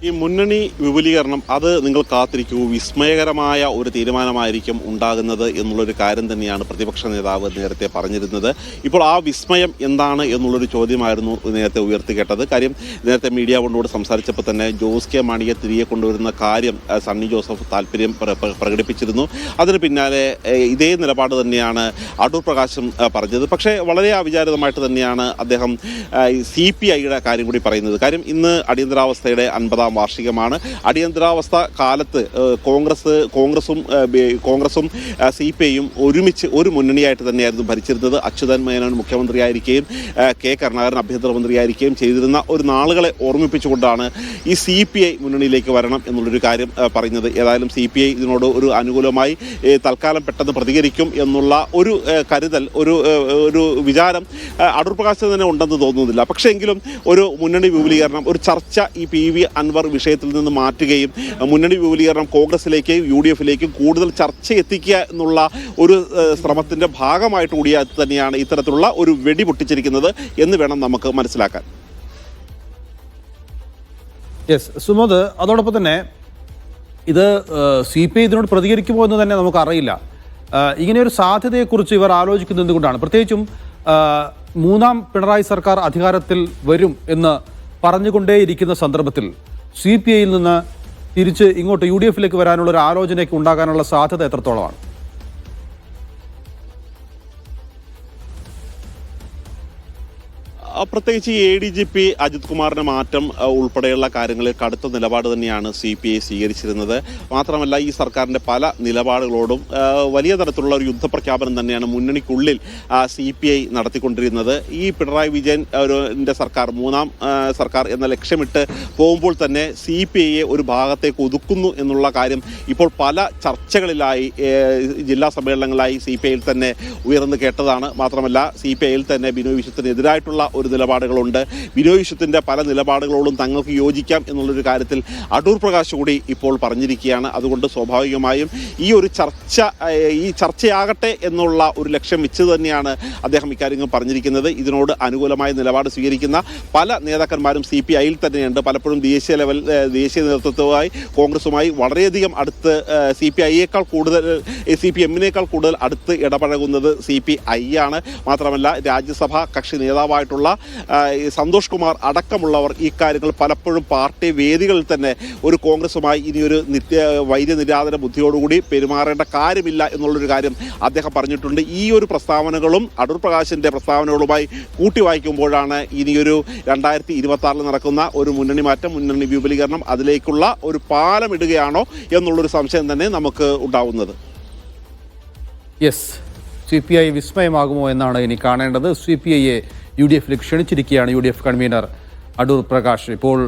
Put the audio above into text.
ഈ മുന്നണി വിപുലീകരണം അത് നിങ്ങൾ കാത്തിരിക്കൂ, വിസ്മയകരമായ ഒരു തീരുമാനമായിരിക്കും ഉണ്ടാകുന്നത് എന്നുള്ളൊരു കാര്യം തന്നെയാണ് പ്രതിപക്ഷ നേതാവ് നേരത്തെ പറഞ്ഞിരുന്നത്. ഇപ്പോൾ ആ വിസ്മയം എന്താണ് എന്നുള്ളൊരു ചോദ്യമായിരുന്നു നേരത്തെ ഉയർത്തിക്കേട്ടത്. കാര്യം നേരത്തെ മീഡിയ കൊണ്ടോട് സംസാരിച്ചപ്പോൾ തന്നെ ജോസ് കെ മാണിയെ തിരികെ കൊണ്ടുവരുന്ന കാര്യം സണ്ണി ജോസഫ് താല്പര്യം പ്രകടിപ്പിച്ചിരുന്നു. അതിന് പിന്നാലെ ഇതേ നിലപാട് തന്നെയാണ് അടൂർ പ്രകാശും പറഞ്ഞത്. പക്ഷേ വളരെ അവിചാരിതമായിട്ട് തന്നെയാണ് അദ്ദേഹം CPIയുടെ കാര്യം കൂടി പറയുന്നത്. കാര്യം ഇന്ന് അടിയന്തരാവസ്ഥയുടെ 50-ാം വാർഷികമാണ്. അടിയന്തരാവസ്ഥ കാലത്ത് കോൺഗ്രസും CPIയും ഒരുമിച്ച് ഒരു മുന്നണിയായിട്ട് തന്നെയായിരുന്നു ഭരിച്ചിരുന്നത്. അച്യുതൻ മേനോൻ മുഖ്യമന്ത്രിയായിരിക്കുകയും കെ കരുണാകരൻ ആഭ്യന്തരമന്ത്രിയായിരിക്കുകയും ചെയ്തിരുന്ന ഒരു നാളുകളെ ഓർമ്മിപ്പിച്ചുകൊണ്ടാണ് ഈ CPI മുന്നണിയിലേക്ക് വരണം എന്നുള്ളൊരു കാര്യം പറയുന്നത്. ഏതായാലും CPI ഇതിനോട് ഒരു അനുകൂലമായി തൽക്കാലം പെട്ടെന്ന് പ്രതികരിക്കും എന്നുള്ള ഒരു കരുതൽ, ഒരു വിചാരം അടൂർ പ്രകാശിന് തന്നെ ഉണ്ടെന്ന് തോന്നുന്നില്ല. പക്ഷേ എങ്കിലും ഒരു മുന്നണി വിപുലീകരണം, ഒരു ചർച്ച ഈ PV അൻവർ വിഷയത്തിൽ നിന്ന് മാറ്റുകയും മുന്നണി വിപുലീകരണം കോൺഗ്രസിലേക്കും UDFിലേക്കും കൂടുതൽ ചർച്ച എത്തിക്കുക എന്നുള്ള ഒരു ശ്രമത്തിൻ്റെ ഭാഗമായിട്ട് കൂടി തന്നെയാണ് ഇത്തരത്തിലുള്ള ഒരു വെടി പൊട്ടിച്ചിരിക്കുന്നത് എന്ന് വേണം നമുക്ക് മനസ്സിലാക്കാൻ. യെസ് സുമോദ്, അതോടൊപ്പം തന്നെ ഇത് CPI ഇതിനോട് പ്രതികരിക്കുമോ എന്ന് തന്നെ നമുക്കറിയില്ല. ഇങ്ങനെയൊരു സാധ്യതയെക്കുറിച്ച് ഇവർ ആലോചിക്കുന്നത് എന്തുകൊണ്ടാണ്? പ്രത്യേകിച്ചും മൂന്നാം പിണറായി സർക്കാർ അധികാരത്തിൽ വരും എന്ന് പറഞ്ഞുകൊണ്ടേയിരിക്കുന്ന സന്ദർഭത്തിൽ CPIയിൽ നിന്ന് തിരിച്ച് ഇങ്ങോട്ട് UDFിലേക്ക് വരാനുള്ള ഒരു ആലോചനയ്ക്ക് ഉണ്ടാകാനുള്ള സാധ്യത എത്രത്തോളമാണ്? പ്രത്യേകിച്ച് ADGP അജിത് കുമാറിൻ്റെ മാറ്റം ഉൾപ്പെടെയുള്ള കാര്യങ്ങളിൽ കടുത്ത നിലപാട് തന്നെയാണ് CPI സ്വീകരിച്ചിരുന്നത്. മാത്രമല്ല ഈ സർക്കാരിൻ്റെ പല നിലപാടുകളോടും വലിയ തരത്തിലുള്ള ഒരു യുദ്ധപ്രഖ്യാപനം തന്നെയാണ് മുന്നണിക്കുള്ളിൽ CPI നടത്തിക്കൊണ്ടിരുന്നത്. ഈ പിണറായി വിജയൻ്റെ സർക്കാർ, മൂന്നാം സർക്കാർ എന്ന ലക്ഷ്യമിട്ട് പോകുമ്പോൾ തന്നെ CPIയെ ഒരു ഭാഗത്തേക്ക് ഒതുക്കുന്നു എന്നുള്ള കാര്യം ഇപ്പോൾ പല ചർച്ചകളിലായി ജില്ലാ സമ്മേളനങ്ങളായി CPIയിൽ തന്നെ ഉയർന്നു കേട്ടതാണ്. മാത്രമല്ല CPIയിൽ തന്നെ ബിനോയ് വിശ്വത്തിനെതിരായിട്ടുള്ള ഒരു നിലപാടുകളുണ്ട്. ബിനോയ് വിശ്വത്തിൻ്റെ പല നിലപാടുകളോടും തങ്ങൾക്ക് യോജിക്കാം എന്നുള്ളൊരു കാര്യത്തിൽ അടൂർ പ്രകാശ് കൂടി ഇപ്പോൾ പറഞ്ഞിരിക്കുകയാണ്. അതുകൊണ്ട് സ്വാഭാവികമായും ഈ ഒരു ചർച്ചയാകട്ടെ എന്നുള്ള ഒരു ലക്ഷ്യം വെച്ച് തന്നെയാണ് അദ്ദേഹം ഇക്കാര്യങ്ങൾ പറഞ്ഞിരിക്കുന്നത്. ഇതിനോട് അനുകൂലമായ നിലപാട് സ്വീകരിക്കുന്ന പല നേതാക്കന്മാരും CPIയിൽ തന്നെയുണ്ട്. പലപ്പോഴും ദേശീയ നേതൃത്വവുമായി കോൺഗ്രസുമായി വളരെയധികം അടുത്ത് CPMനേക്കാൾ കൂടുതൽ അടുത്ത് ഇടപഴകുന്നത് CPI ആണ്. മാത്രമല്ല രാജ്യസഭാ കക്ഷി നേതാവായിട്ടുള്ള സന്തോഷ് കുമാർ അടക്കമുള്ളവർ ഈ കാര്യങ്ങൾ പലപ്പോഴും പാർട്ടി വേദികളിൽ തന്നെ ഒരു കോൺഗ്രസുമായി ഇനിയൊരു വൈര്യനിരാധന ബുദ്ധിയോടുകൂടി പെരുമാറേണ്ട കാര്യമില്ല എന്നുള്ളൊരു കാര്യം അദ്ദേഹം പറഞ്ഞിട്ടുണ്ട്. ഈ ഒരു പ്രസ്താവനകളും അടൂർ പ്രകാശിൻ്റെ പ്രസ്താവനകളുമായി കൂട്ടി വായിക്കുമ്പോഴാണ് ഇനിയൊരു 2026 നടക്കുന്ന ഒരു മുന്നണി മാറ്റം, മുന്നണി വിപുലീകരണം അതിലേക്കുള്ള ഒരു പാലമിടുകയാണോ എന്നുള്ളൊരു സംശയം തന്നെ നമുക്ക് ഉണ്ടാവുന്നത്. യെസ്, CPI വിസ്മയമാകുമോ എന്നാണ് ഇനി കാണേണ്ടത്. CPIയെ UDFിലേക്ക് ക്ഷണിച്ചിരിക്കുകയാണ് UDF കൺവീനർ അടൂർ പ്രകാശ്. ഇപ്പോൾ